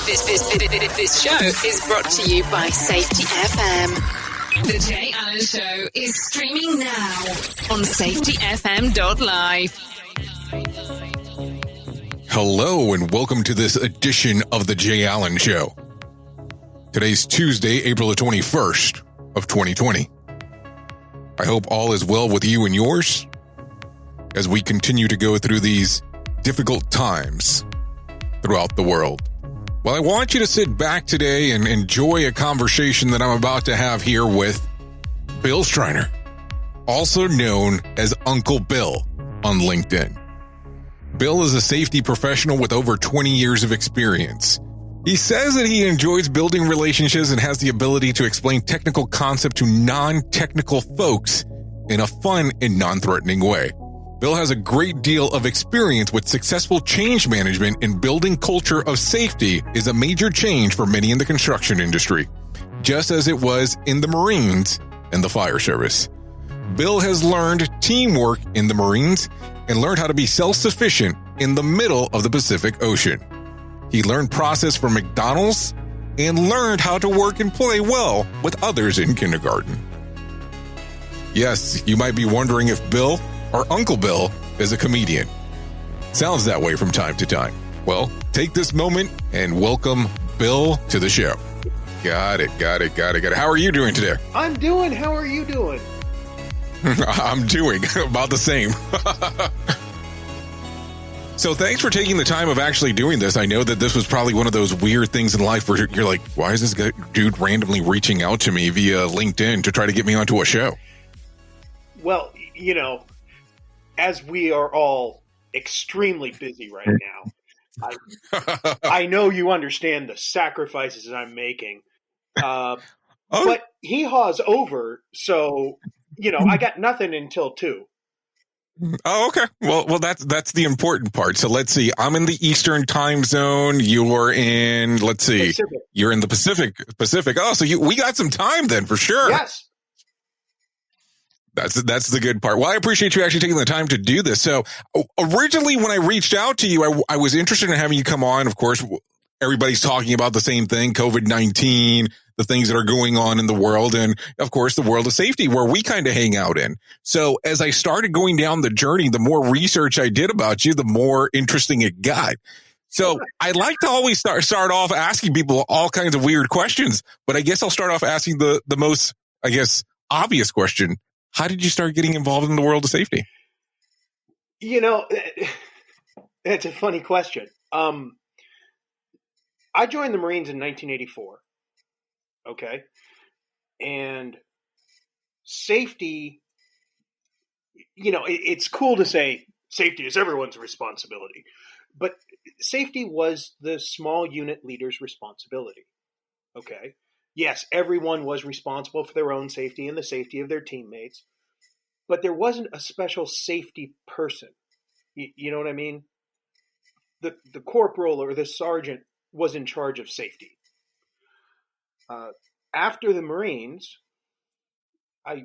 This show is brought to you by Safety FM. The Jay Allen Show is streaming now on safetyfm.live. Hello and welcome to this edition of The Jay Allen Show. Today's Tuesday, April the 21st of 2020. I hope all is well with you and yours as we continue to go through these difficult times throughout the world. Well, I want you to sit back today and enjoy a conversation that I'm about to have here with Bill Stettiner, also known as Uncle Bill on LinkedIn. Bill is a safety professional with over 20 years of experience. He says that he enjoys building relationships and has the ability to explain technical concepts to non-technical folks in a fun and non-threatening way. Bill has a great deal of experience with successful change management, and building culture of safety is a major change for many in the construction industry, just as it was in the Marines and the fire service. Bill has learned teamwork in the Marines and learned how to be self-sufficient in the middle of the Pacific Ocean. He learned process from McDonald's and learned how to work and play well with others in kindergarten. Yes, you might be wondering if Bill or Uncle Bill is a comedian. Sounds that way from time to time. Well, take this moment and welcome Bill to the show. Got it. How are you doing today? I'm doing. How are you doing? I'm doing about the same. So thanks for taking the time of actually doing this. I know that this was probably one of those weird things in life where you're like, why is this dude randomly reaching out to me via LinkedIn to try to get me onto a show? Well, you know, as we are all extremely busy right now, I know you understand the sacrifices I'm making. But he haws over, so, you know, I got nothing until 2. Oh, okay. Well, that's the important part. So let's see. I'm in the Eastern time zone. You're in, let's see, Pacific. You're in the Pacific. Oh, so we got some time then for sure. Yes. That's the good part. Well, I appreciate you actually taking the time to do this. So originally when I reached out to you, I was interested in having you come on. Of course, everybody's talking about the same thing, COVID-19, the things that are going on in the world, and of course, the world of safety where we kind of hang out in. So as I started going down the journey, the more research I did about you, the more interesting it got. So I like to always start off asking people all kinds of weird questions, but I guess I'll start off asking the most, I guess, obvious question. How did you start getting involved in the world of safety? You know, it's a funny question. I joined the Marines in 1984. Okay. And safety, you know, it's cool to say safety is everyone's responsibility, but safety was the small unit leader's responsibility. Okay. Yes, everyone was responsible for their own safety and the safety of their teammates, but there wasn't a special safety person. You know what I mean? The corporal or the sergeant was in charge of safety. After the Marines, I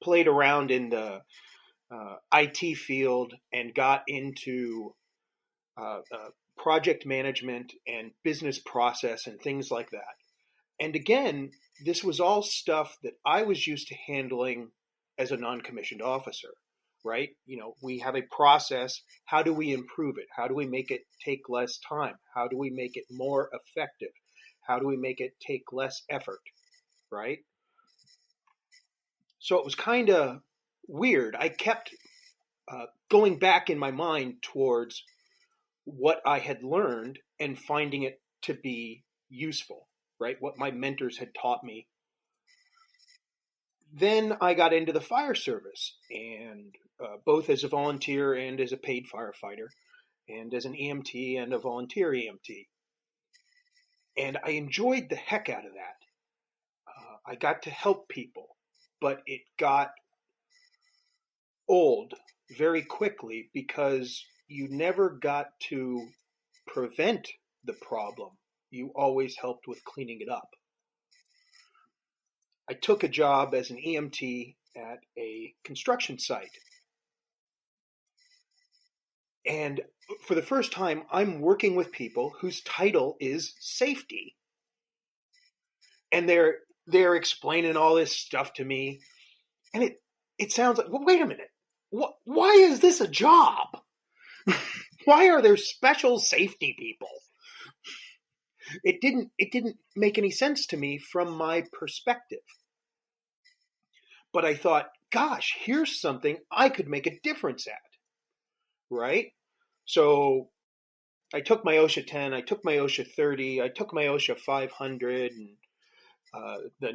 played around in the IT field and got into project management and business process and things like that. And again, this was all stuff that I was used to handling as a non-commissioned officer, right? You know, we have a process. How do we improve it? How do we make it take less time? How do we make it more effective? How do we make it take less effort, right? So it was kind of weird. I kept going back in my mind towards what I had learned and finding it to be useful, right? What my mentors had taught me. Then I got into the fire service, and both as a volunteer and as a paid firefighter, and as an EMT and a volunteer EMT. And I enjoyed the heck out of that. I got to help people, but it got old very quickly because you never got to prevent the problem. You always helped with cleaning it up. I took a job as an EMT at a construction site. And for the first time, I'm working with people whose title is safety. And they're explaining all this stuff to me. And it sounds like, well, wait a minute. Why is this a job? Why are there special safety people? It didn't make any sense to me from my perspective. But I thought, gosh, here's something I could make a difference at, right? So I took my OSHA 10, I took my OSHA 30, I took my OSHA 500, and the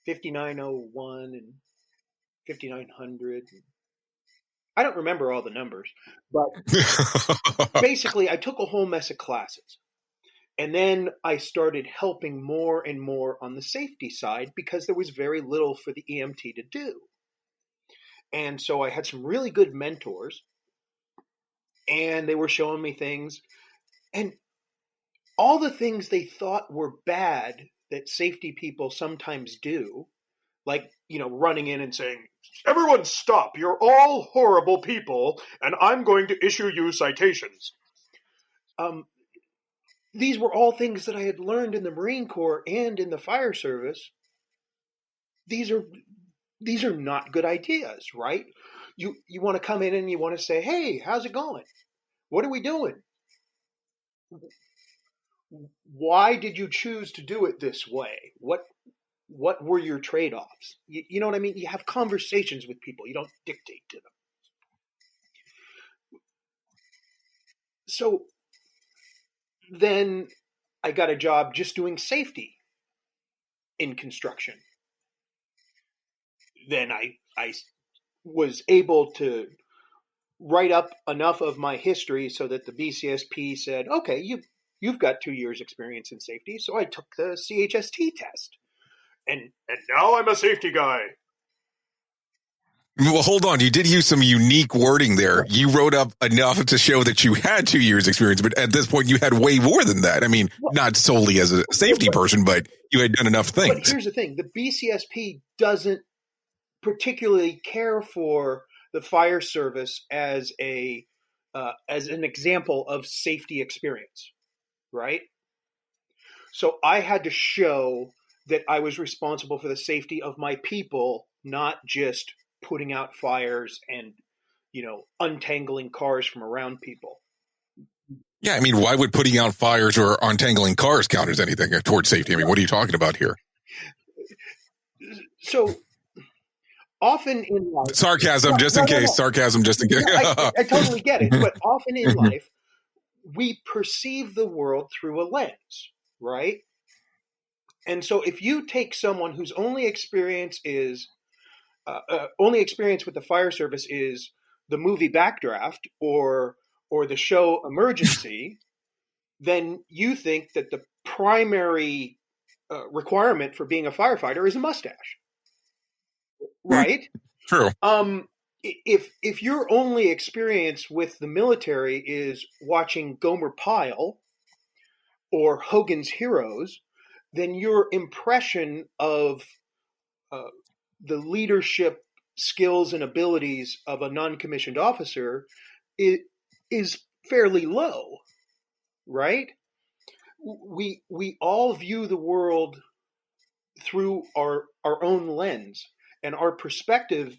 5901 and 5900. I don't remember all the numbers, but basically I took a whole mess of classes. And then I started helping more and more on the safety side because there was very little for the EMT to do. And so I had some really good mentors, and they were showing me things. And all the things they thought were bad that safety people sometimes do, like, running in and saying, everyone stop, you're all horrible people, and I'm going to issue you citations. These were all things that I had learned in the Marine Corps and in the fire service. These are not good ideas, right? You want to come in and you want to say, hey, how's it going? What are we doing? Why did you choose to do it this way? What were your trade-offs? You know what I mean? You have conversations with people. You don't dictate to them. So then I got a job just doing safety in construction. Then I was able to write up enough of my history so that the BCSP said, okay, you've got 2 years experience in safety. So I took the CHST test. And now I'm a safety guy. Well, hold on. You did use some unique wording there. You wrote up enough to show that you had 2 years experience, but at this point you had way more than that. I mean, not solely as a safety person, but you had done enough things. But here's the thing. The BCSP doesn't particularly care for the fire service as an example of safety experience, right? So I had to show that I was responsible for the safety of my people, not just putting out fires and, untangling cars from around people. Yeah, I mean, why would putting out fires or untangling cars count as anything towards safety? I mean, what are you talking about here? So often in life... Sarcasm, just in case. Sarcasm, just in case. I totally get it. But often in life, we perceive the world through a lens, right? And so if you take someone whose only experience with the fire service is the movie Backdraft or the show Emergency, then you think that the primary requirement for being a firefighter is a mustache, right? True. If your only experience with the military is watching Gomer Pyle or Hogan's Heroes, then your impression of the leadership skills and abilities of a non-commissioned officer is fairly low, right? We all view the world through our own lens, and our perspective,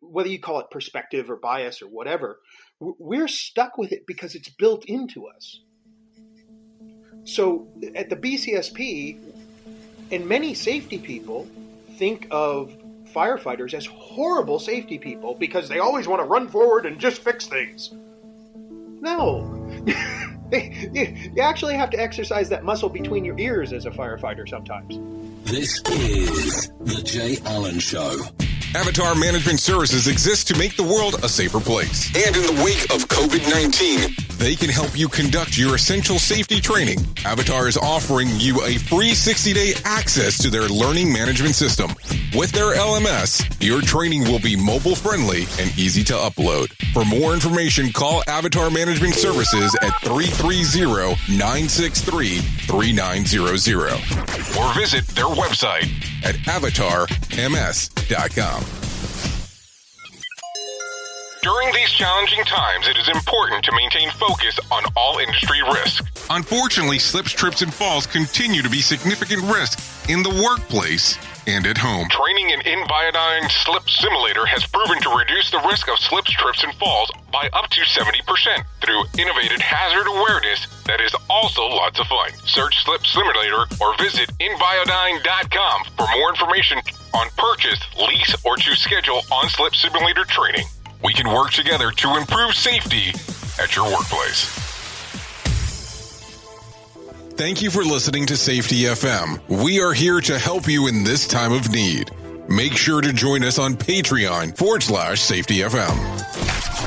whether you call it perspective or bias or whatever, we're stuck with it because it's built into us. So at the BCSP, and many safety people think of firefighters as horrible safety people because they always want to run forward and just fix things. No. You actually have to exercise that muscle between your ears as a firefighter sometimes. This is The Jay Allen Show. Avatar Management Services exists to make the world a safer place. And in the wake of COVID-19, they can help you conduct your essential safety training. Avatar is offering you a free 60-day access to their learning management system. With their LMS, your training will be mobile-friendly and easy to upload. For more information, call Avatar Management Services at 330-963-3900 or visit their website at avatarms.com. During these challenging times, it is important to maintain focus on all industry risks. Unfortunately, slips, trips, and falls continue to be significant risks in the workplace and at home. Training in Inviodine Slip Simulator has proven to reduce the risk of slips, trips, and falls by up to 70% through innovative hazard awareness that is also lots of fun. Search Slip Simulator or visit Inviodine.com for more information on purchase, lease, or to schedule on-slip simulator training. We can work together to improve safety at your workplace. Thank you for listening to Safety FM. We are here to help you in this time of need. Make sure to join us on Patreon.com/Safety FM.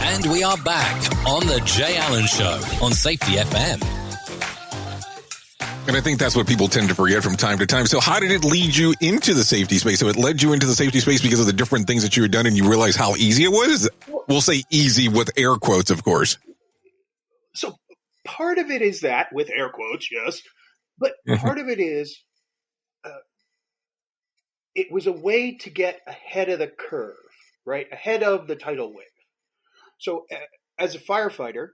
And we are back on the Jay Allen Show on Safety FM. And I think that's what people tend to forget from time to time. So how did it lead you into the safety space? So it led you into the safety space because of the different things that you had done and you realized how easy it was? We'll say easy with air quotes, of course. So part of it is that, with air quotes, yes. But part of it is it was a way to get ahead of the curve, right? Ahead of the tidal wave. So as a firefighter,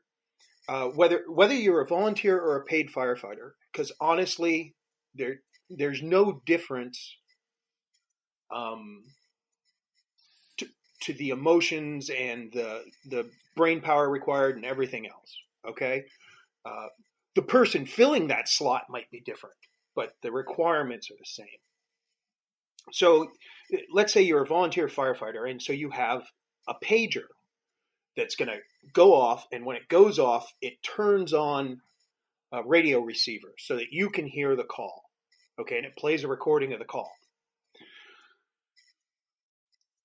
whether you're a volunteer or a paid firefighter, because honestly, there's no difference to the emotions and the brain power required and everything else. Okay, the person filling that slot might be different, but the requirements are the same. So let's say you're a volunteer firefighter, and so you have a pager that's going to go off, and when it goes off, it turns on a radio receiver so that you can hear the call. Okay, and it plays a recording of the call.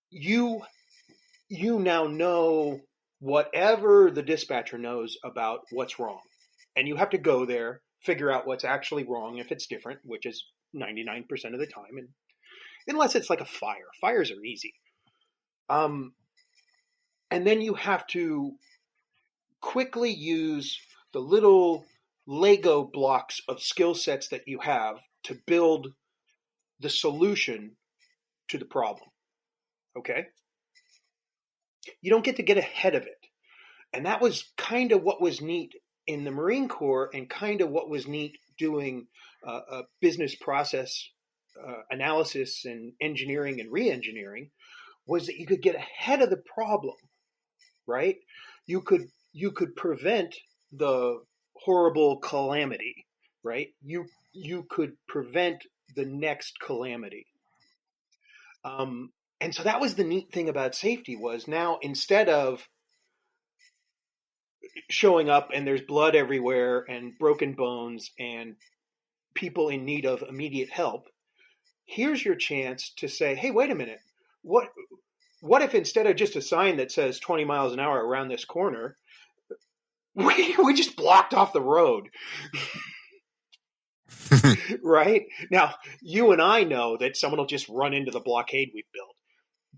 You now know whatever the dispatcher knows about what's wrong. And you have to go there, figure out what's actually wrong if it's different, which is 99% of the time. And unless it's like a fire. Fires are easy. And then you have to quickly use the little Lego blocks of skill sets that you have to build the solution to the problem. Okay? You don't get ahead of it. And that was kind of what was neat in the Marine Corps, and kind of what was neat doing a business process analysis and engineering and re-engineering, was that you could get ahead of the problem, right? You could prevent the horrible calamity, right? You could prevent the next calamity. And so that was the neat thing about safety, was now instead of showing up and there's blood everywhere and broken bones and people in need of immediate help, here's your chance to say, hey, wait a minute. What if instead of just a sign that says 20 miles an hour around this corner, we just blocked off the road? Right? Now, you and I know that someone will just run into the blockade we've built.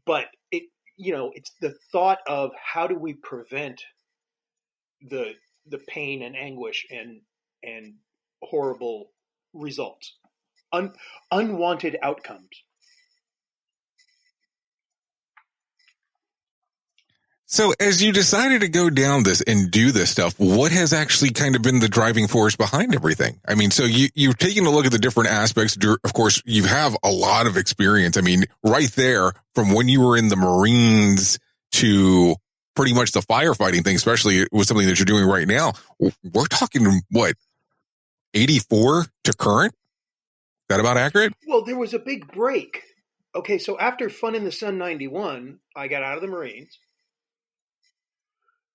But it's the thought of how do we prevent the pain and anguish and horrible results, unwanted outcomes. So as you decided to go down this and do this stuff, what has actually kind of been the driving force behind everything? I mean, so you've taken a look at the different aspects. Of course, you have a lot of experience. I mean, right there, from when you were in the Marines to pretty much the firefighting thing, especially with something that you're doing right now, we're talking, what, 84 to current? Is that about accurate? Well, there was a big break. Okay, so after Fun in the Sun 91, I got out of the Marines.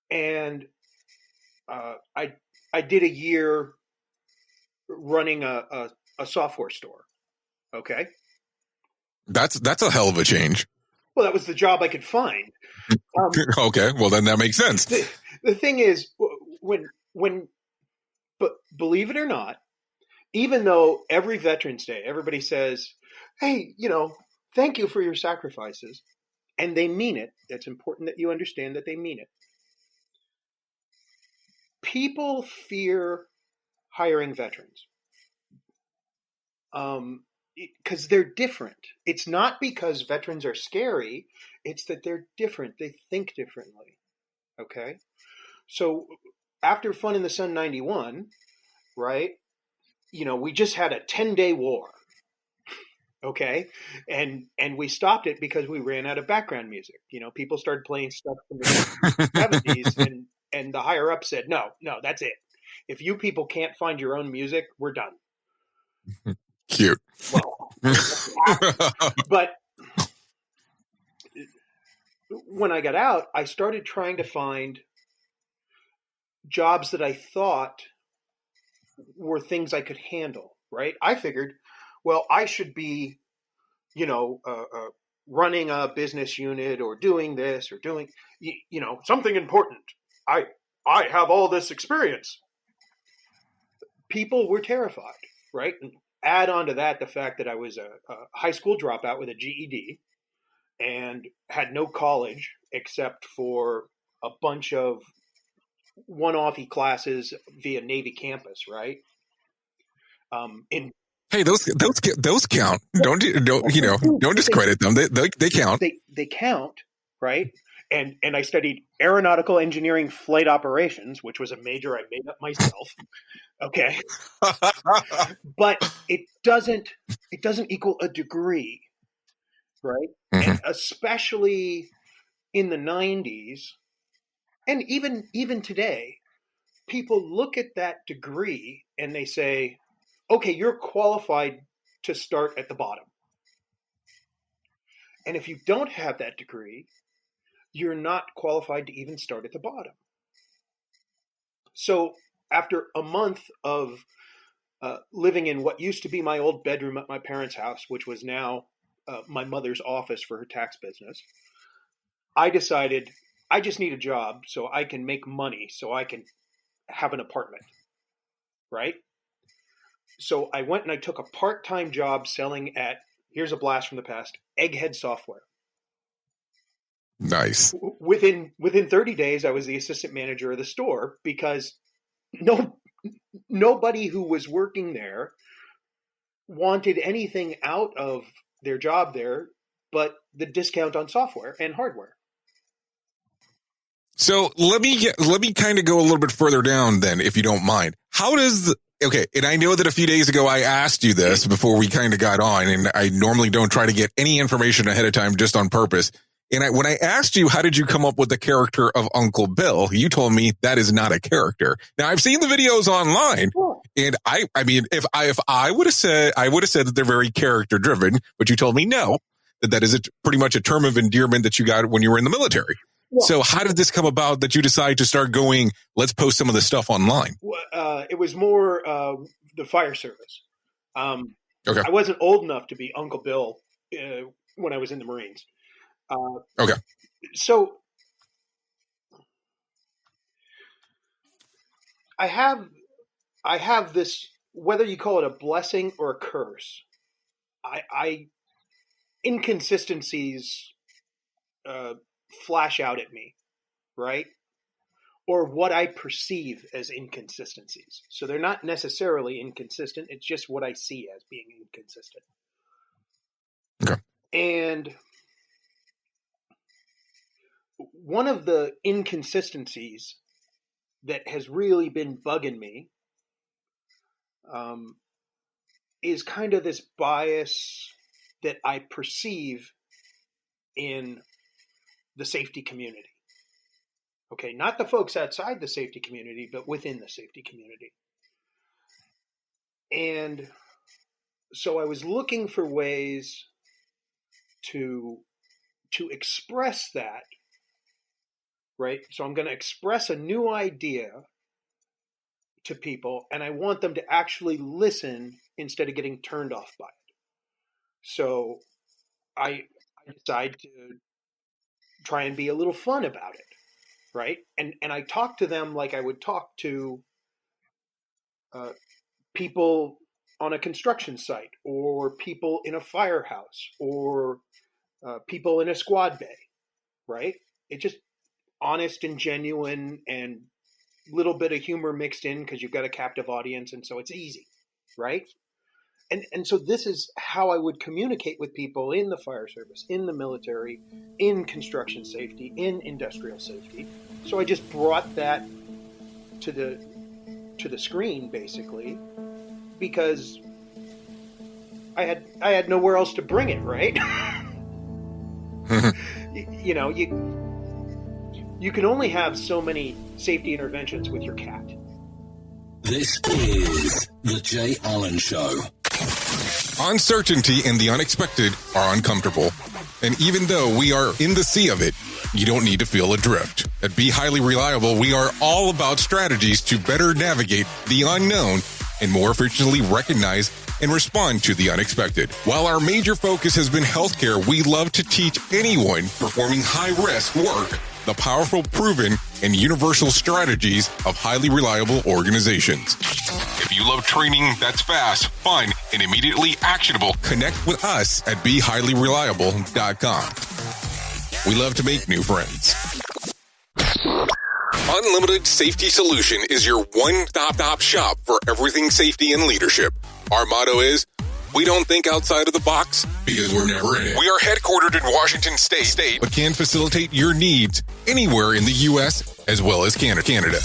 And I did a year running a software store. Okay, that's a hell of a change. Well, that was the job I could find. Okay, well then that makes sense. The thing is, but believe it or not, even though every Veterans Day everybody says, "Hey, thank you for your sacrifices," and they mean it. It's important that you understand that they mean it. People fear hiring veterans because they're different. It's not because veterans are scary. It's that they're different. They think differently. Okay. So after Fun in the Sun 91, right, we just had a 10-day war. Okay. And we stopped it because we ran out of background music. People started playing stuff from the 70s and the higher up said, no, that's it. If you people can't find your own music, we're done. Cute. Well, but when I got out, I started trying to find jobs that I thought were things I could handle, right? I figured, well, I should be, running a business unit or doing this or doing, something important. I have all this experience. People were terrified, right? And add on to that the fact that I was a high school dropout with a GED and had no college except for a bunch of one-offy classes via Navy campus, right? Hey, those count. Don't discredit them. They count. They count, right? And I studied aeronautical engineering flight operations, which was a major I made up myself. Okay. But it doesn't equal a degree, right? Mm-hmm. And especially in the 90s, and even today, people look at that degree and they say, okay, you're qualified to start at the bottom. And if you don't have that degree, you're not qualified to even start at the bottom. So after a month of living in what used to be my old bedroom at my parents' house, which was now my mother's office for her tax business, I decided I just need a job so I can make money, so I can have an apartment, right? So I went and I took a part-time job selling at, here's a blast from the past, Egghead Software. Nice. Within 30 days, I was the assistant manager of the store because nobody who was working there wanted anything out of their job there but the discount on software and hardware. So let me kind of go a little bit further down then, if you don't mind. And I know that a few days ago I asked you this before we kind of got on, and I normally don't try to get any information ahead of time just on purpose. And when I asked you, how did you come up with the character of Uncle Bill? You told me that is not a character. Now I've seen the videos online, and I mean, if I would have said that they're very character driven, but you told me no, that is pretty much a term of endearment that you got when you were in the military. Well, so how did this come about that you decided to start going, let's post some of this stuff online? It was more the fire service. Okay. I wasn't old enough to be Uncle Bill when I was in the Marines. Okay. So I have this, whether you call it a blessing or a curse, inconsistencies flash out at me, right? Or what I perceive as inconsistencies. So they're not necessarily inconsistent. It's just what I see as being inconsistent. Okay. And one of the inconsistencies that has really been bugging me is kind of this bias that I perceive in the safety community. Okay, not the folks outside the safety community, but within the safety community. And so I was looking for ways to express that, right? So I'm going to express a new idea to people, and I want them to actually listen instead of getting turned off by it. So I decided to try and be a little fun about it, right? And I talk to them like I would talk to people on a construction site, or people in a firehouse, or people in a squad bay, right? It's just honest and genuine, and a little bit of humor mixed in because you've got a captive audience, and so it's easy, right? And so this is how I would communicate with people in the fire service, in the military, in construction safety, in industrial safety, So I just brought that to the screen, basically, because I had nowhere else to bring it, right? You know, you can only have so many safety interventions with your cat. This is the Jay Allen Show. Uncertainty and the unexpected are uncomfortable. And even though we are in the sea of it, you don't need to feel adrift. At Be Highly Reliable, we are all about strategies to better navigate the unknown and more efficiently recognize and respond to the unexpected. While our major focus has been healthcare, we love to teach anyone performing high-risk work the powerful, proven, and universal strategies of highly reliable organizations. If you love training that's fast, fun, and immediately actionable, connect with us at BeHighlyReliable.com. We love to make new friends. Unlimited Safety Solution is your one-stop shop for everything safety and leadership. Our motto is, we don't think outside of the box because we're never in it. We are headquartered in Washington State, but can facilitate your needs anywhere in the U.S. as well as Canada.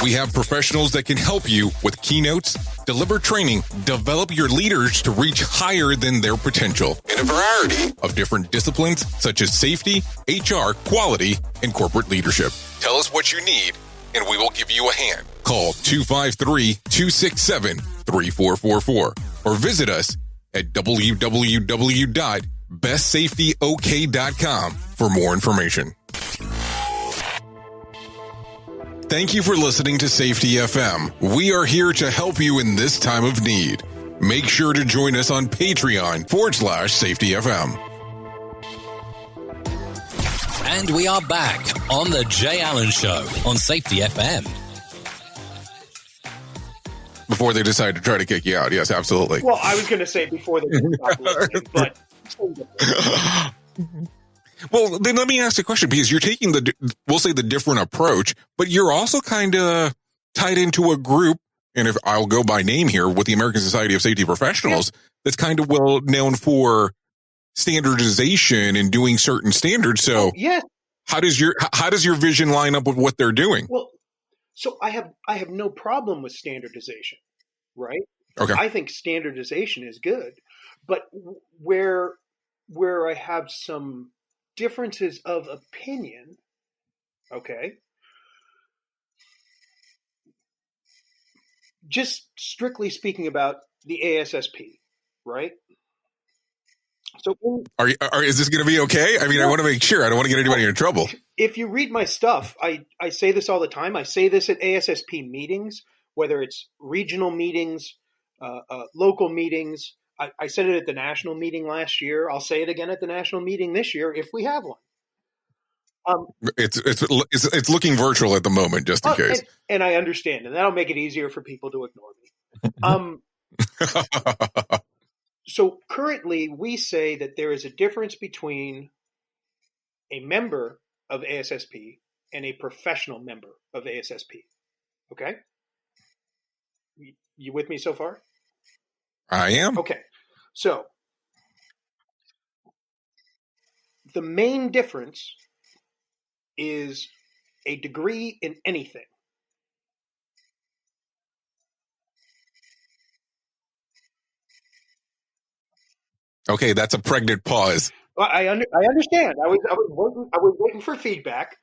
We have professionals that can help you with keynotes, deliver training, develop your leaders to reach higher than their potential in a variety of different disciplines such as safety, HR, quality, and corporate leadership. Tell us what you need, and we will give you a hand. Call 253-267-3444 or visit us at www.bestsafetyok.com for more information. Thank you for listening to Safety FM. We are here to help you in this time of need. Make sure to join us on Patreon/Safety FM. And we are back on the Jay Allen Show on Safety FM. Before they decide to try to kick you out. Yes, absolutely. Well, I was going to say before they stop listening, but... Well, then let me ask a question, because you're taking we'll say the different approach, but you're also kind of tied into a group, and if I'll go by name here, with the American Society of Safety Professionals, that's kind of well known for standardization and doing certain standards. So yes. How does your vision line up with what they're doing? Well, so I have no problem with standardization, right? Okay. I think standardization is good, but where I have some differences of opinion, okay, just strictly speaking about the ASSP, right? So is this going to be okay? I mean, I want to make sure. I don't want to get anybody in trouble. If you read my stuff, I say this all the time. I say this at ASSP meetings, whether it's regional meetings, local meetings. I said it at the national meeting last year. I'll say it again at the national meeting this year if we have one. It's looking virtual at the moment, just in case. And I understand, and that'll make it easier for people to ignore me. So currently, we say that there is a difference between a member of ASSP and a professional member of ASSP. Okay? You with me so far? I am. Okay. So the main difference is a degree in anything. Okay, that's a pregnant pause. Well, I understand. I was waiting for feedback.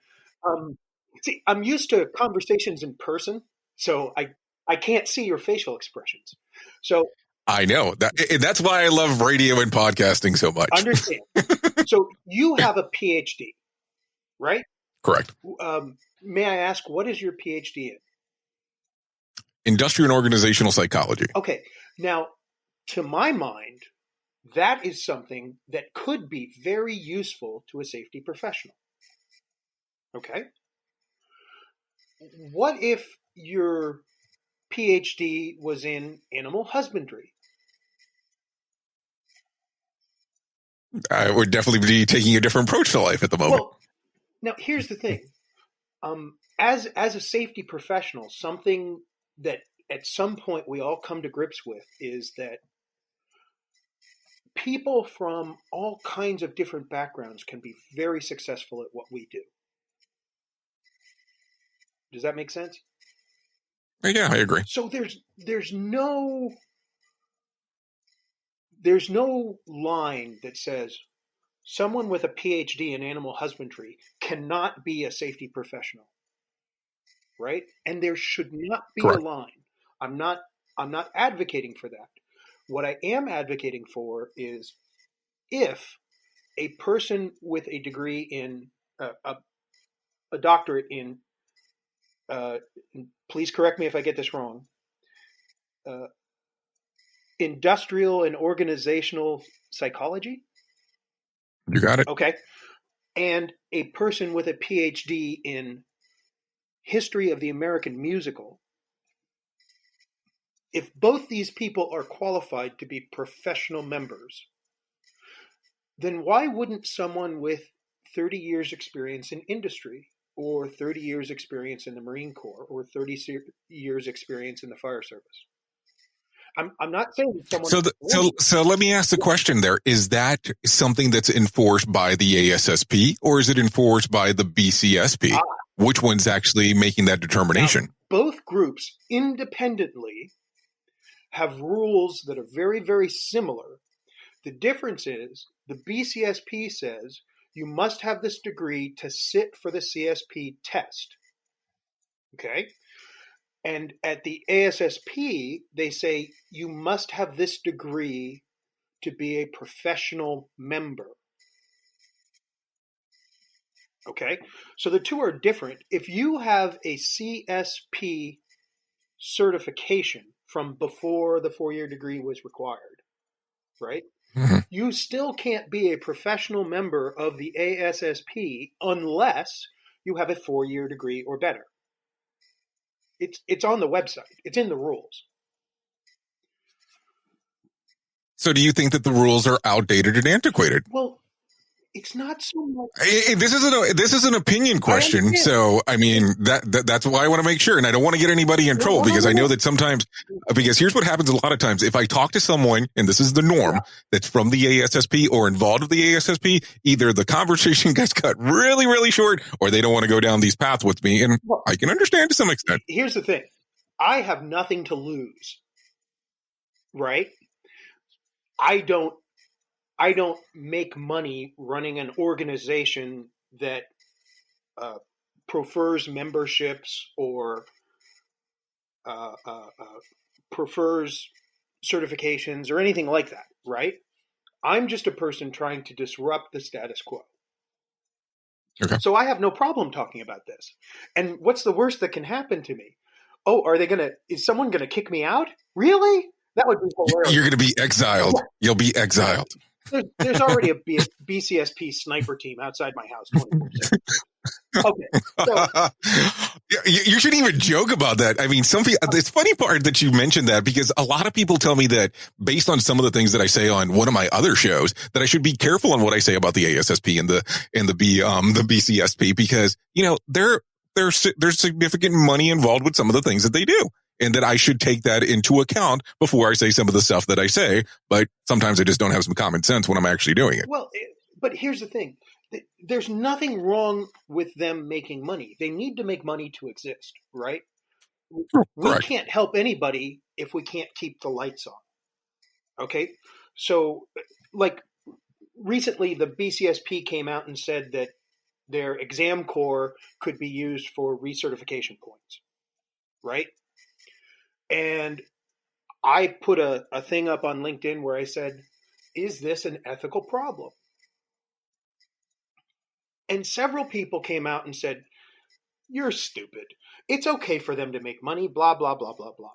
See, I'm used to conversations in person, so I can't see your facial expressions. So I know that's why I love radio and podcasting so much. Understand. So you have a PhD, right? Correct. May I ask, what is your PhD in? Industrial and organizational psychology. Okay. Now, to my mind, that is something that could be very useful to a safety professional. Okay. What if your PhD was in animal husbandry? I would definitely be taking a different approach to life at the moment. Well, now here's the thing. As a safety professional, something that at some point we all come to grips with is that people from all kinds of different backgrounds can be very successful at what we do. Does that make sense? Yeah, I agree. So there's no line that says someone with a PhD in animal husbandry cannot be a safety professional, right? And there should not be a Correct. line. I'm not advocating for that. What I am advocating for is if a person with a degree in a doctorate in, please correct me if I get this wrong, industrial and organizational psychology. You got it. Okay. And a person with a PhD in history of the American musical, if both these people are qualified to be professional members, then why wouldn't someone with 30 years experience in industry or 30 years experience in the Marine Corps or 30 years experience in the fire service? I'm not saying that someone. So let me ask the question there. Is that something that's enforced by the ASSP or is it enforced by the BCSP? Which one's actually making that determination? Now, both groups independently have rules that are very, very similar. The difference is the BCSP says you must have this degree to sit for the CSP test. Okay? And at the ASSP, they say you must have this degree to be a professional member. Okay? So the two are different. If you have a CSP certification from before the 4-year degree was required, right? Mm-hmm. You still can't be a professional member of the ASSP unless you have a 4-year degree or better. It's on the website. It's in the rules. So do you think that the rules are outdated and antiquated? Well, it's not so much. This is an opinion question. So, I mean, that's why I want to make sure. And I don't want to get anybody in trouble because I know that sometimes, because here's what happens a lot of times. If I talk to someone, and this is the norm, that's from the ASSP or involved with the ASSP, either the conversation gets cut really, really short or they don't want to go down these paths with me. And I can understand to some extent. Here's the thing. I have nothing to lose, right? I don't make money running an organization that prefers memberships or prefers certifications or anything like that, right? I'm just a person trying to disrupt the status quo. Okay. So I have no problem talking about this. And what's the worst that can happen to me? Oh, is someone going to kick me out? Really? That would be hilarious. You're going to be exiled. Yeah. You'll be exiled. There's already a BCSP sniper team outside my house 24/7. Okay. So, you shouldn't even joke about that. I mean, it's funny part that you mentioned that because a lot of people tell me that based on some of the things that I say on one of my other shows that I should be careful on what I say about the ASSP and the BCSP because, you know, there's significant money involved with some of the things that they do. And that I should take that into account before I say some of the stuff that I say. But sometimes I just don't have some common sense when I'm actually doing it. Well, but here's the thing. There's nothing wrong with them making money. They need to make money to exist, right? We can't help anybody if we can't keep the lights on. Okay? So, like, recently the BCSP came out and said that their exam core could be used for recertification points, right? And I put a thing up on LinkedIn where I said, is this an ethical problem? And several people came out and said, you're stupid. It's okay for them to make money, blah, blah, blah, blah, blah.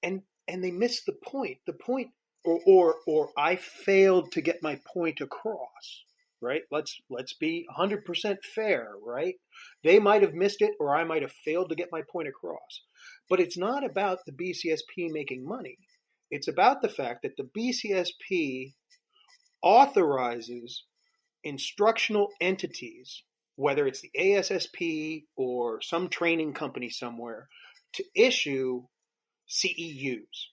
And they missed the point. The point, or I failed to get my point across, right? Let's be 100% fair, right? They might have missed it, or I might have failed to get my point across. But it's not about the BCSP making money. It's about the fact that the BCSP authorizes instructional entities, whether it's the ASSP or some training company somewhere, to issue CEUs.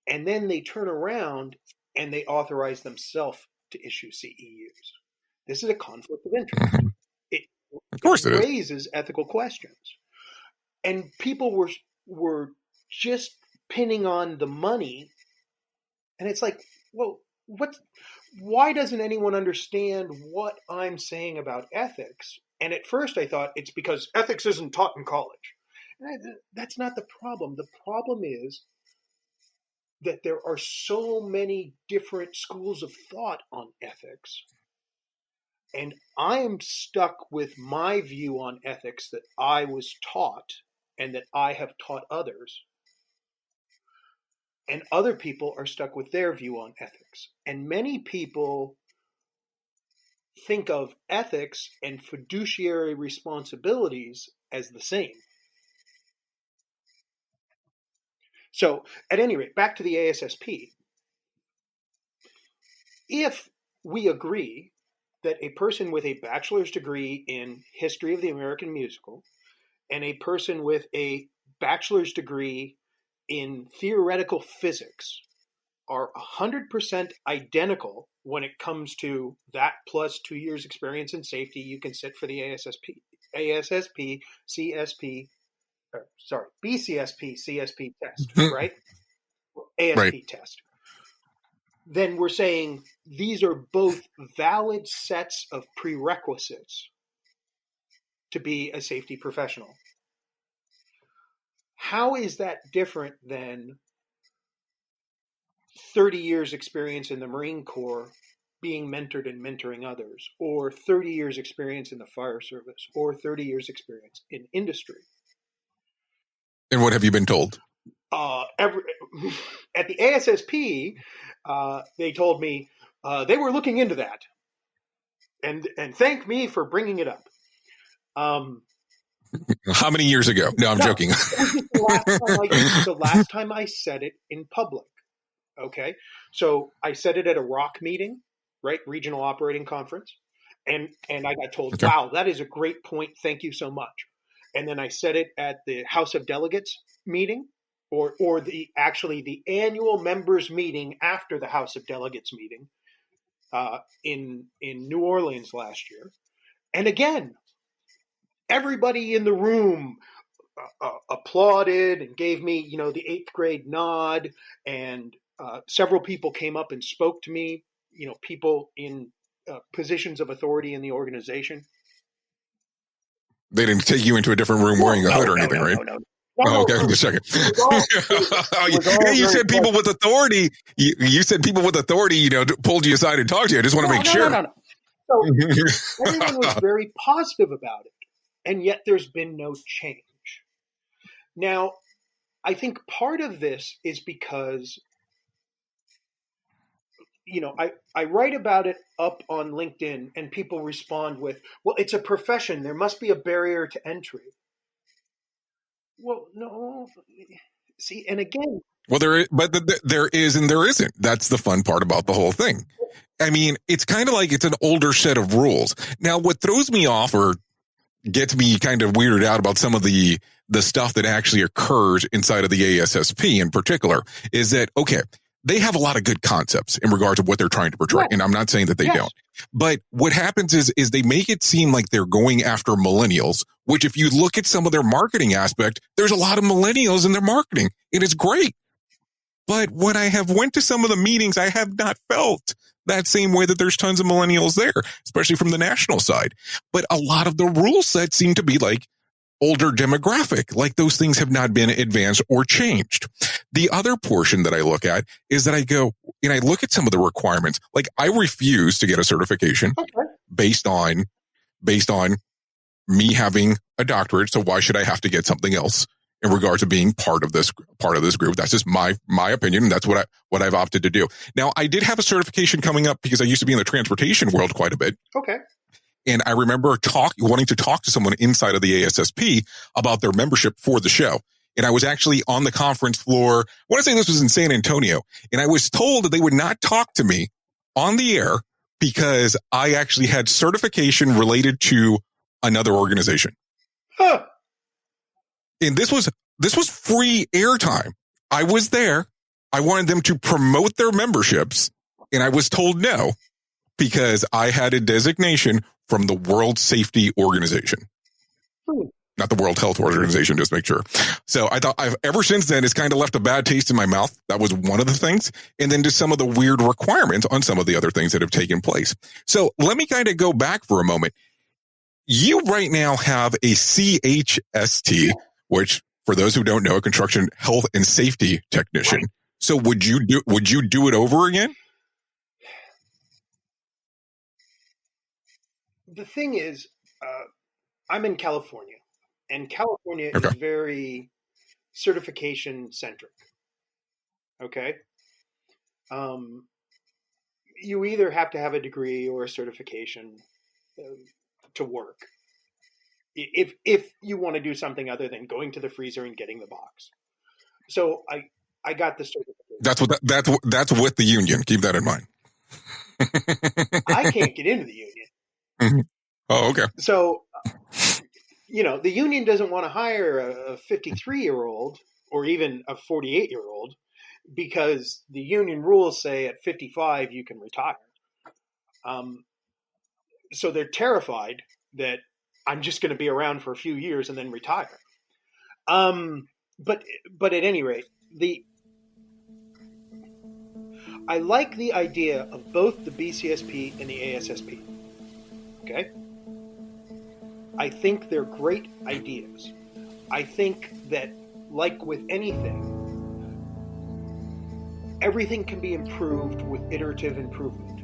And then they turn around and they authorize themselves to issue CEUs. This is a conflict of interest. It raises ethical questions. and people were just pinning on the money, and it's like, well, why doesn't anyone understand what I'm saying about ethics? And at first I thought it's because ethics isn't taught in college. And that's not the problem. The problem is that there are so many different schools of thought on ethics. And I am stuck with my view on ethics that I was taught and that I have taught others. And other people are stuck with their view on ethics. And many people think of ethics and fiduciary responsibilities as the same. So, at any rate, back to the ASSP. If we agree that a person with a bachelor's degree in history of the American musical and a person with a bachelor's degree in theoretical physics are 100% identical when it comes to that plus 2 years experience in safety, you can sit for the BCSP, CSP test, right? ASP right. test. Then we're saying these are both valid sets of prerequisites to be a safety professional. How is that different than 30 years experience in the Marine Corps being mentored and mentoring others, or 30 years experience in the fire service, or 30 years experience in industry? And what have you been told? At the ASSP, they told me they were looking into that, and thank me for bringing it up. How many years ago? No, I'm joking. The last time I said it in public. Okay, so I said it at a ROC meeting, right? Regional Operating Conference, and I got told, okay. Wow, that is a great point. Thank you so much. And then I said it at the House of Delegates meeting, or the annual members meeting after the House of Delegates meeting in New Orleans last year. And again, everybody in the room applauded and gave me, the 8th grade nod, and several people came up and spoke to me, people in positions of authority in the organization. They didn't take you into a different room wearing a hood or anything, right? No, okay, just a second. You said people with authority. You said people with authority, pulled you aside and talked to you. I just want to make sure. No. So everyone was very positive about it, and yet there's been no change. Now, I think part of this is because, I write about it up on LinkedIn, and people respond with, well, it's a profession. There must be a barrier to entry. Well, no. See, and again. Well, there is and there isn't. That's the fun part about the whole thing. I mean, it's kind of like it's an older set of rules. Now, what throws me off or gets me kind of weirded out about some of the stuff that actually occurs inside of the ASSP in particular is that, okay, they have a lot of good concepts in regard to what they're trying to portray. Yes. And I'm not saying that they don't. But what happens is they make it seem like they're going after millennials, which if you look at some of their marketing aspect, there's a lot of millennials in their marketing. It is great. But when I have went to some of the meetings, I have not felt that same way that there's tons of millennials there, especially from the national side. But a lot of the rule sets seem to be like older demographic, like those things have not been advanced or changed. The other portion that I look at is that I go and I look at some of the requirements. Like I refuse to get a certification based on me having a doctorate. So why should I have to get something else in regard to being part of this group? That's just my opinion. And that's what I've opted to do. Now, I did have a certification coming up because I used to be in the transportation world quite a bit. Okay. And I remember wanting to talk to someone inside of the ASSP about their membership for the show. And I was actually on the conference floor. I want to say this was in San Antonio. And I was told that they would not talk to me on the air because I actually had certification related to another organization. Huh. And this was free airtime. I was there. I wanted them to promote their memberships. And I was told no because I had a designation from the World Safety Organization. not the World Health Organization, just make sure. So I thought ever since then, it's kind of left a bad taste in my mouth. That was one of the things. And then just some of the weird requirements on some of the other things that have taken place. So let me kind of go back for a moment. You right now have a CHST, which for those who don't know, a construction health and safety technician. Right. So would you do it over again? The thing is, I'm in California, and California is very certification centric. Okay. You either have to have a degree or a certification to work. If you want to do something other than going to the freezer and getting the box. So I got the certification. That's with the union. Keep that in mind. I can't get into the union. Mm-hmm. Oh, okay. So, the union doesn't want to hire a 53-year-old or even a 48-year-old because the union rules say at 55 you can retire. So they're terrified that I'm just going to be around for a few years and then retire. But at any rate, I like the idea of both the BCSP and the ASSP. Okay? I think they're great ideas. I think that, like with anything, everything can be improved with iterative improvement.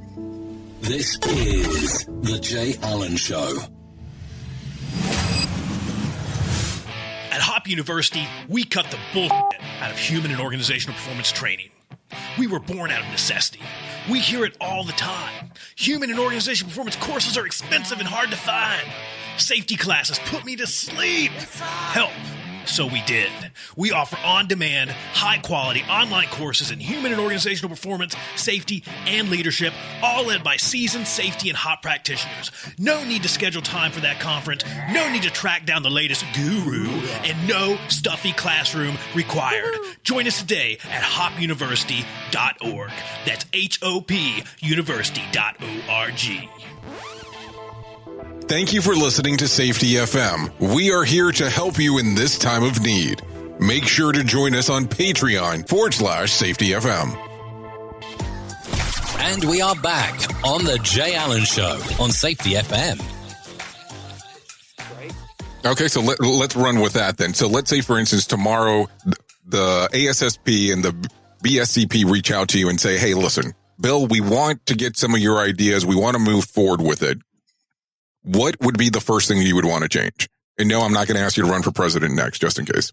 This is The Jay Allen Show. At Hop University, we cut the bullshit out of human and organizational performance training. We were born out of necessity. We hear it all the time. Human and organizational performance courses are expensive and hard to find. Safety classes put me to sleep. Help. So we did. We offer on-demand, high-quality online courses in human and organizational performance, safety, and leadership, all led by seasoned safety and HOP practitioners. No need to schedule time for that conference, no need to track down the latest guru, and no stuffy classroom required. Join us today at hopuniversity.org. That's HOP university.org. Thank you for listening to Safety FM. We are here to help you in this time of need. Make sure to join us on Patreon/Safety FM. And we are back on The Jay Allen Show on Safety FM. Okay, so let's run with that then. So let's say, for instance, tomorrow the ASSP and the BSCP reach out to you and say, hey, listen, Bill, we want to get some of your ideas. We want to move forward with it. What would be the first thing you would want to change? And no, I'm not going to ask you to run for president next, just in case.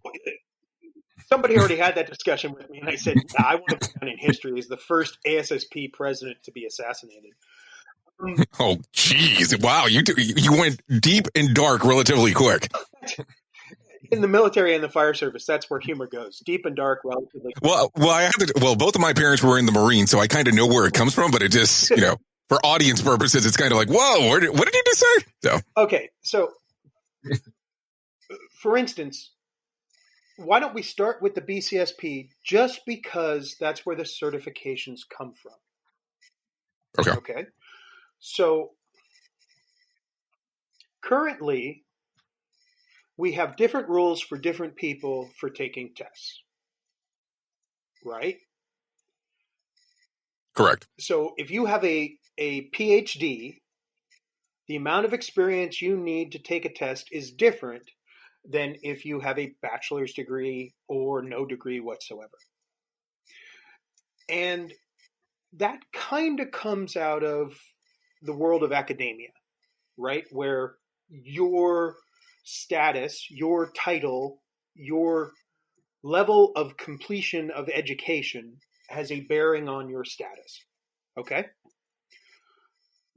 Somebody already had that discussion with me, and I said, I want to be done in history as the first ASSP president to be assassinated. Oh, geez. Wow. You went deep and dark relatively quick. In the military and the fire service, that's where humor goes. Deep and dark, relatively quick. Well, both of my parents were in the Marines, so I kind of know where it comes from, but it just, for audience purposes, it's kind of like, whoa, what did he just say? So. Okay, so for instance, why don't we start with the BCSP just because that's where the certifications come from? Okay. So currently, we have different rules for different people for taking tests, right? Correct. So if you have a PhD, the amount of experience you need to take a test is different than if you have a bachelor's degree or no degree whatsoever. And that kind of comes out of the world of academia, right? Where your status, your title, your level of completion of education has a bearing on your status. Okay?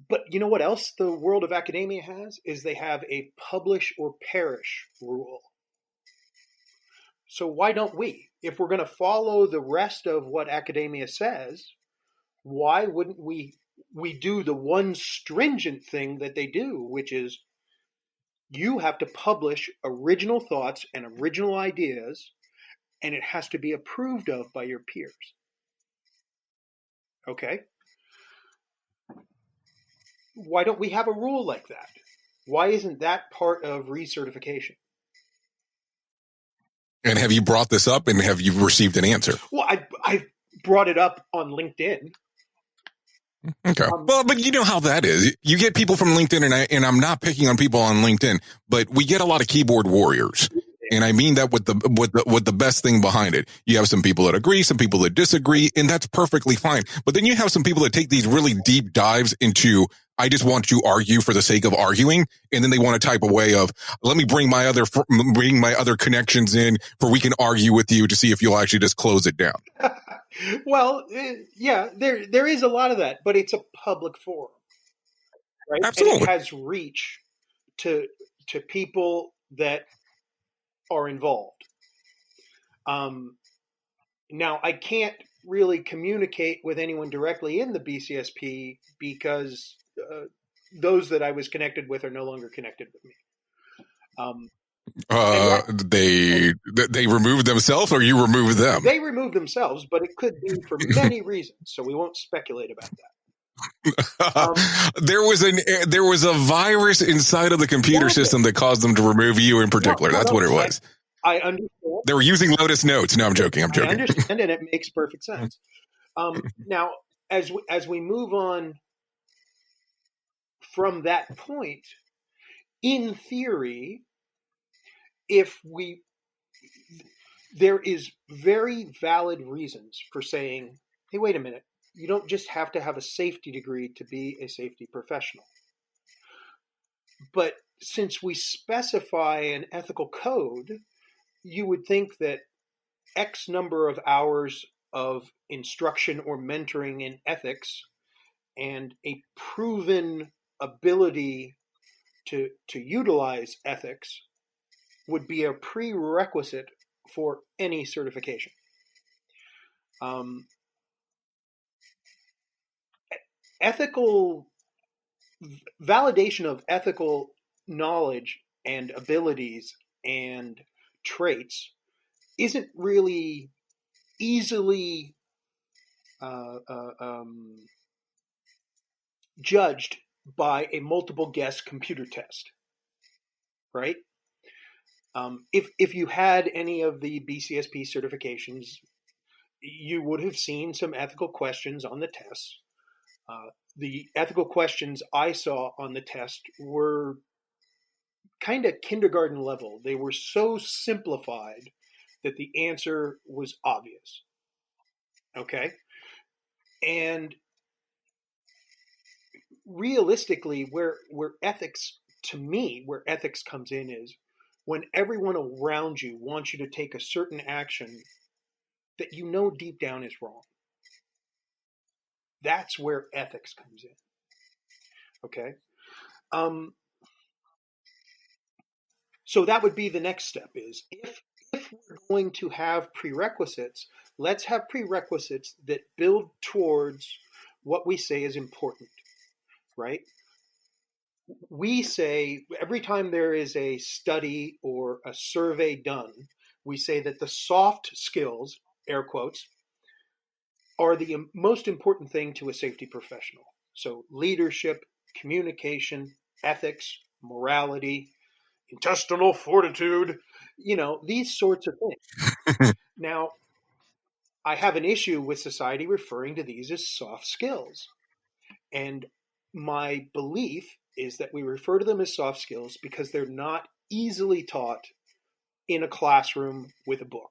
But you know what else the world of academia has? Is they have a publish or perish rule. So why don't we? If we're going to follow the rest of what academia says, why wouldn't we do the one stringent thing that they do, which is you have to publish original thoughts and original ideas, and it has to be approved of by your peers. Okay? Why don't we have a rule like that? Why isn't that part of recertification? And have you brought this up and have you received an answer? Well, I brought it up on LinkedIn. Okay. Well, but you know how that is. You get people from LinkedIn, and I'm not picking on people on LinkedIn, but we get a lot of keyboard warriors. And I mean that with the best thing behind it. You have some people that agree, some people that disagree, and that's perfectly fine. But then you have some people that take these really deep dives into, I just want to argue for the sake of arguing, and then they want to type a way of, let me bring my other connections in, for we can argue with you to see if you'll actually just close it down. Well, yeah, there is a lot of that, but it's a public forum, right? Absolutely. And it has reach to people that are involved. Now, I can't really communicate with anyone directly in the BCSP because those that I was connected with are no longer connected with me. They removed themselves, or you removed them? They removed themselves, but it could be for many reasons, so we won't speculate about that. There was a virus inside of the computer system that caused them to remove you in particular. That's what it was. I understand. They were using Lotus Notes. No, I'm joking. I understand, and it makes perfect sense. Now, as we move on from that point, in theory, there is very valid reasons for saying, hey, wait a minute, you don't just have to have a safety degree to be a safety professional. But since we specify an ethical code, you would think that X number of hours of instruction or mentoring in ethics and a proven ability to utilize ethics would be a prerequisite for any certification. Ethical validation of ethical knowledge and abilities and traits isn't really easily judged by a multiple guess computer test, right? If you had any of the BCSP certifications, you would have seen some ethical questions on the tests. The ethical questions I saw on the test were kind of kindergarten level. They were so simplified that the answer was obvious. Okay? And realistically, where ethics, to me, where ethics comes in is when everyone around you wants you to take a certain action that you know deep down is wrong. That's where ethics comes in. Okay? So that would be the next step is if we're going to have prerequisites, let's have prerequisites that build towards what we say is important, right? We say every time there is a study or a survey done, we say that the soft skills, air quotes, are the most important thing to a safety professional. So leadership, communication, ethics, morality, intestinal fortitude, these sorts of things. Now, I have an issue with society referring to these as soft skills. And my belief is that we refer to them as soft skills because they're not easily taught in a classroom with a book.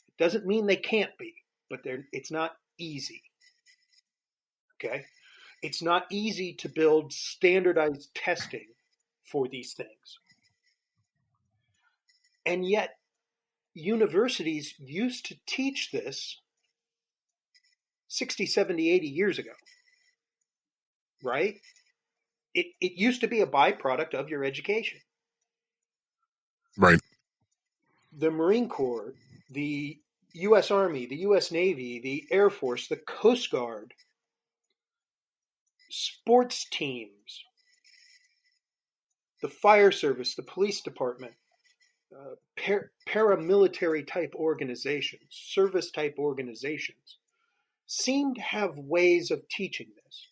It doesn't mean they can't be, but it's not easy. Okay? It's not easy to build standardized testing for these things. And yet, universities used to teach this 60, 70, 80 years ago, right? It used to be a byproduct of your education. Right. The Marine Corps, the U.S. Army, the U.S. Navy, the Air Force, the Coast Guard, sports teams, the fire service, the police department, paramilitary type organizations, service type organizations seem to have ways of teaching this.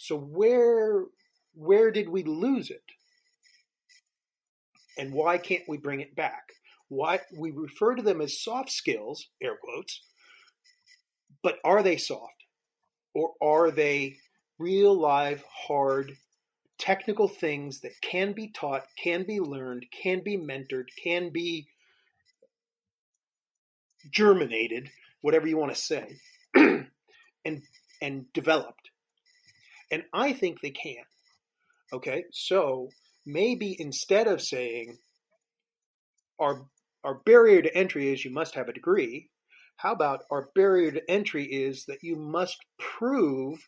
So where did we lose it? And why can't we bring it back? Why we refer to them as soft skills, air quotes, but are they soft? Or are they real, live, hard, technical things that can be taught, can be learned, can be mentored, can be germinated, whatever you want to say, and developed? And I think they can. Okay, so maybe instead of saying our barrier to entry is you must have a degree, how about our barrier to entry is that you must prove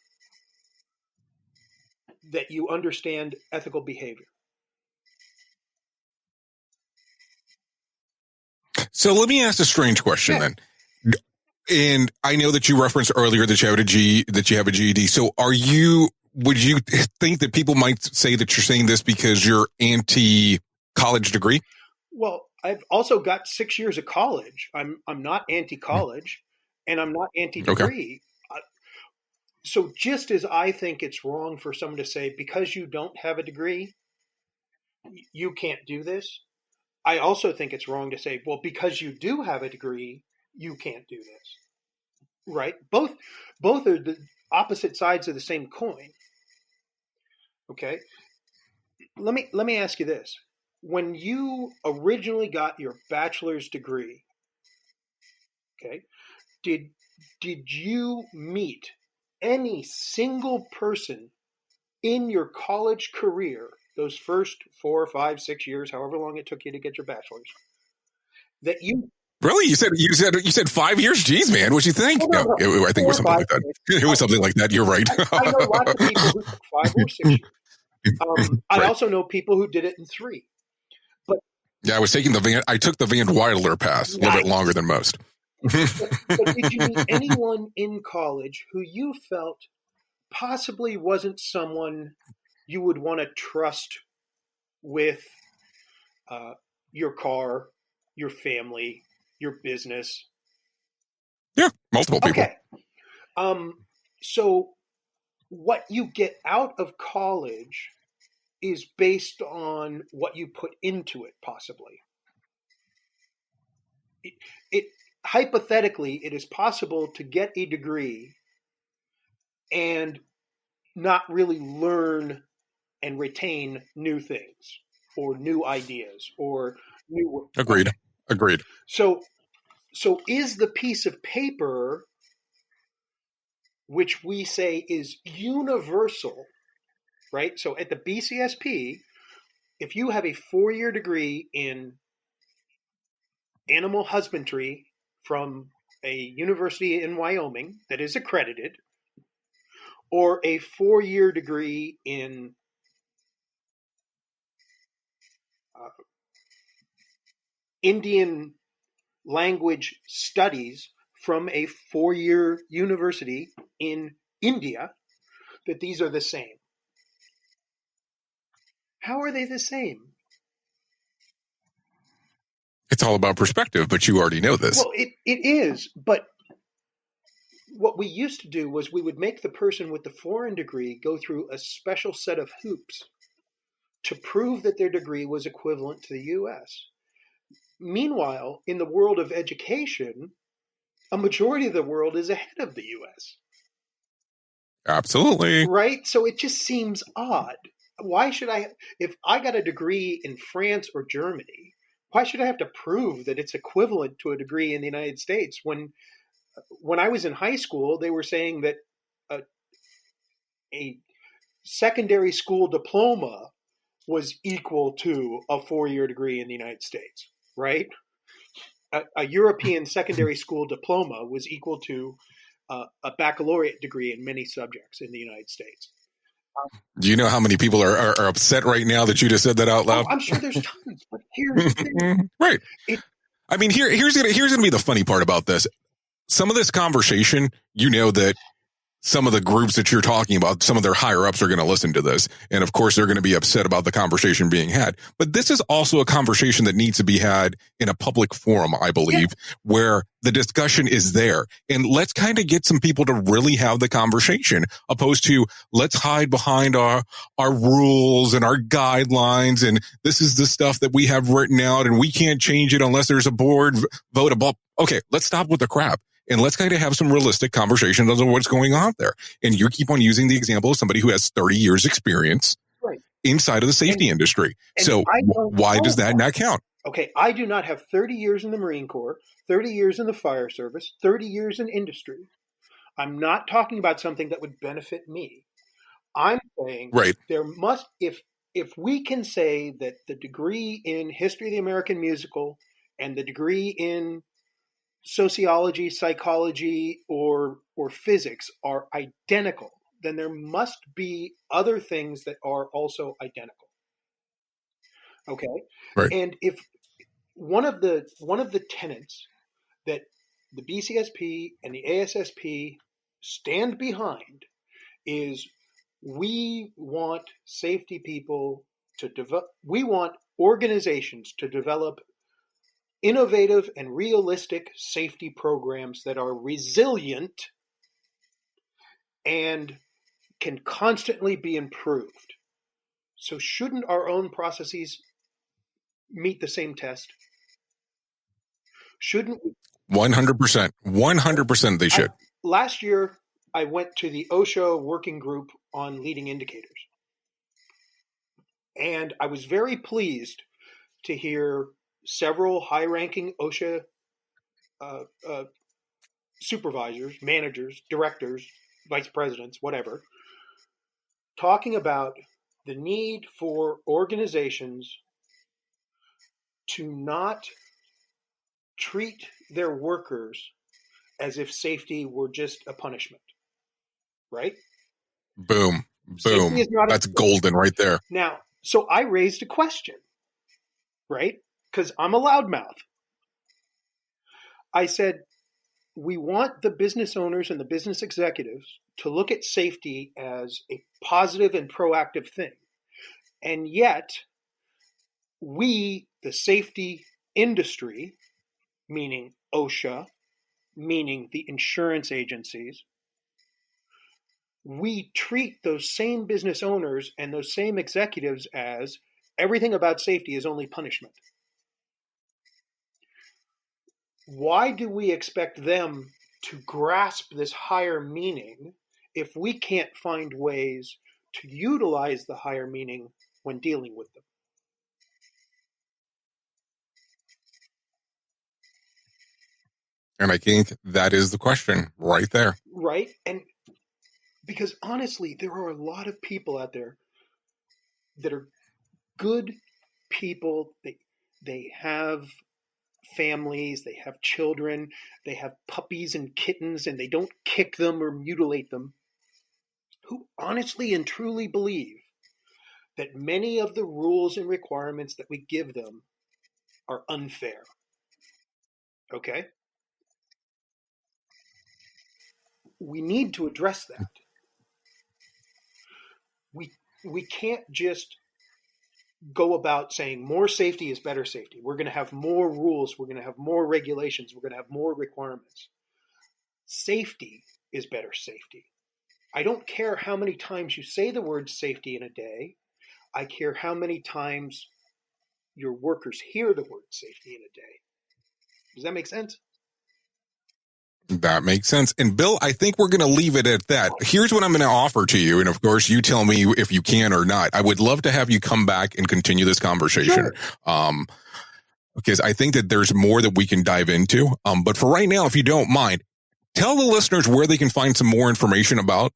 that you understand ethical behavior? So let me ask a strange question then. And I know that you referenced earlier that you have a GED. So would you think that people might say that you're saying this because you're anti-college degree? Well, I've also got 6 years of college. I'm not anti-college, and I'm not anti-degree. Okay. So just as I think it's wrong for someone to say, because you don't have a degree, you can't do this, I also think it's wrong to say, well, because you do have a degree, you can't do this. Right? Both are the opposite sides of the same coin. Okay? Let me ask you this. When you originally got your bachelor's degree, okay, did you meet any single person in your college career, those first 4 or 5, 6 years, however long it took you to get your bachelor's, that you really? You said 5 years? Jeez, man, what'd you think? No, I think it was something like that. It was something like that. You're right. I know lots of people who took 5 or 6 years. I also know people who did it in 3. But yeah, I took the Van Wilder pass, a little bit longer than most. But did you meet anyone in college who you felt possibly wasn't someone you would want to trust with your car, your family, your business? Yeah, multiple people. Okay. So what you get out of college is based on what you put into it, possibly. Hypothetically, it is possible to get a degree and not really learn and retain new things or new ideas or new. Agreed. So is the piece of paper, which we say is universal, right? So at the BCSP, if you have a 4-year degree in animal husbandry from a university in Wyoming that is accredited, or a 4-year degree in Indian language studies from a 4-year university in India, that these are the same. How are they the same? It's all about perspective, but you already know this. Well, it is, but what we used to do was we would make the person with the foreign degree go through a special set of hoops to prove that their degree was equivalent to the U.S. Meanwhile, in the world of education, a majority of the world is ahead of the U.S. Absolutely. Right? So it just seems odd. Why should if I got a degree in France or Germany, why should I have to prove that it's equivalent to a degree in the United States? When I was in high school, they were saying that a secondary school diploma was equal to a 4-year degree in the United States, right? A European secondary school diploma was equal to a baccalaureate degree in many subjects in the United States. Do you know how many people are upset right now that you just said that out loud? I'm sure there's tons, but here's the thing. Right. I mean, here's gonna be the funny part about this. Some of this conversation, you know that some of the groups that you're talking about, some of their higher ups are going to listen to this. And of course, they're going to be upset about the conversation being had. But this is also a conversation that needs to be had in a public forum, I believe, where the discussion is there. And let's kind of get some people to really have the conversation, opposed to let's hide behind our rules and our guidelines. And this is the stuff that we have written out and we can't change it unless there's a board vote above. Okay, let's stop with the crap. And let's kind of have some realistic conversations on what's going on there. And you keep on using the example of somebody who has 30 years experience inside of the safety industry. So why does that not count? Okay, I do not have 30 years in the Marine Corps, 30 years in the fire service, 30 years in industry. I'm not talking about something that would benefit me. I'm saying there must, if we can say that the degree in history of the American musical and the degree in sociology, psychology, or physics are identical, then there must be other things that are also identical. Okay? Right. And if one of the tenets that the BCSP and the ASSP stand behind is we want safety people to develop, we want organizations to develop innovative and realistic safety programs that are resilient and can constantly be improved. So shouldn't our own processes meet the same test? Shouldn't we? 100%. 100% they should. Last year, I went to the OSHA working group on leading indicators. And I was very pleased to hear several high-ranking OSHA supervisors, managers, directors, vice presidents, whatever, talking about the need for organizations to not treat their workers as if safety were just a punishment, right? Boom. Boom. That's golden right there. Now, so I raised a question, right? Because I'm a loudmouth. I said, we want the business owners and the business executives to look at safety as a positive and proactive thing. And yet, we, the safety industry, meaning OSHA, meaning the insurance agencies, we treat those same business owners and those same executives as everything about safety is only punishment. Why do we expect them to grasp this higher meaning if we can't find ways to utilize the higher meaning when dealing with them? And I think that is the question right there. Right. And because honestly, there are a lot of people out there that are good people. They have families, they have children, they have puppies and kittens, and they don't kick them or mutilate them, who honestly and truly believe that many of the rules and requirements that we give them are unfair. Okay? We need to address that. We can't just go about saying more safety is better safety. We're going to have more rules. We're going to have more regulations. We're going to have more requirements. Safety is better safety. I don't care how many times you say the word safety in a day. I care how many times your workers hear the word safety in a day. Does that make sense? That makes sense. And Bill, I think we're going to leave it at that. Here's what I'm going to offer to you. And of course, you tell me if you can or not. I would love to have you come back and continue this conversation. Sure. Because I think that there's more that we can dive into. But for right now, if you don't mind, tell the listeners where they can find some more information about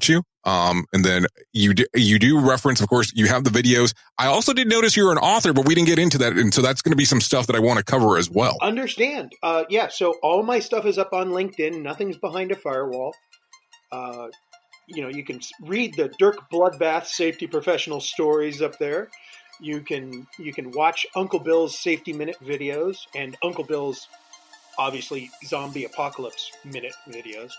you. And then you do reference, of course, you have the videos. I also did notice you're an author, but we didn't get into that. And so that's going to be some stuff that I want to cover as well. Understand. Yeah. So all my stuff is up on LinkedIn. Nothing's behind a firewall. You can read the Dirk Bloodbath safety professional stories up there. You can watch Uncle Bill's Safety Minute videos and Uncle Bill's, obviously, Zombie Apocalypse Minute videos.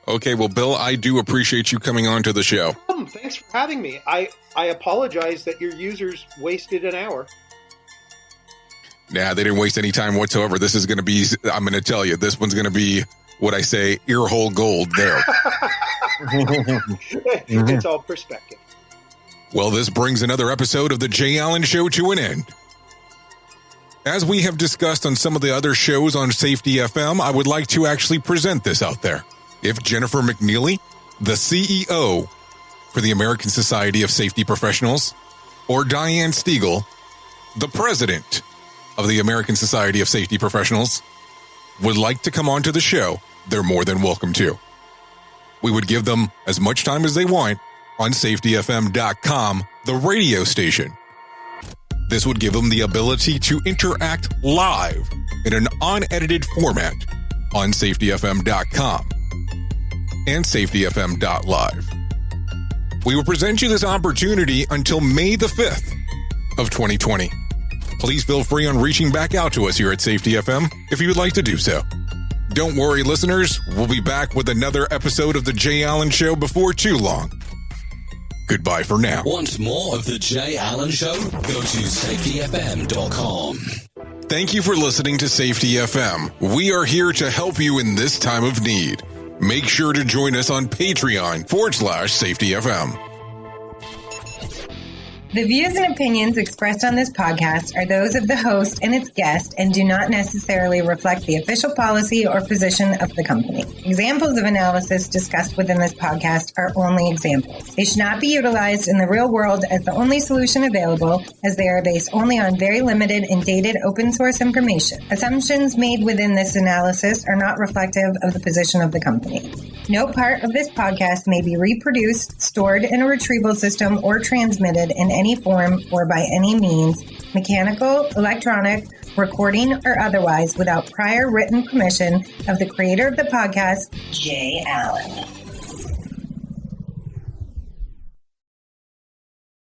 Okay, well, Bill, I do appreciate you coming on to the show. Thanks for having me. I apologize that your users wasted an hour. Nah, they didn't waste any time whatsoever. This is going to be, I'm going to tell you, this one's going to be what I say, earhole gold there. It's all perspective. Well, this brings another episode of the Jay Allen Show to an end. As we have discussed on some of the other shows on Safety FM, I would like to actually present this out there. If Jennifer McNeely, the CEO for the American Society of Safety Professionals, or Diane Stiegel, the president of the American Society of Safety Professionals, would like to come on to the show, they're more than welcome to. We would give them as much time as they want on safetyfm.com, the radio station. This would give them the ability to interact live in an unedited format on safetyfm.com and safetyfm.live. We will present you this opportunity until May the 5th of 2020. Please feel free on reaching back out to us here at Safety FM if you would like to do so. Don't worry, listeners. We'll be back with another episode of The Jay Allen Show before too long. Goodbye for now. Want more of The Jay Allen Show? Go to safetyfm.com. Thank you for listening to Safety FM. We are here to help you in this time of need. Make sure to join us on Patreon/Safety FM. The views and opinions expressed on this podcast are those of the host and its guest and do not necessarily reflect the official policy or position of the company. Examples of analysis discussed within this podcast are only examples. They should not be utilized in the real world as the only solution available, as they are based only on very limited and dated open source information. Assumptions made within this analysis are not reflective of the position of the company. No part of this podcast may be reproduced, stored in a retrieval system, or transmitted in any form or by any means, mechanical, electronic, recording, or otherwise, without prior written permission of the creator of the podcast, Jay Allen.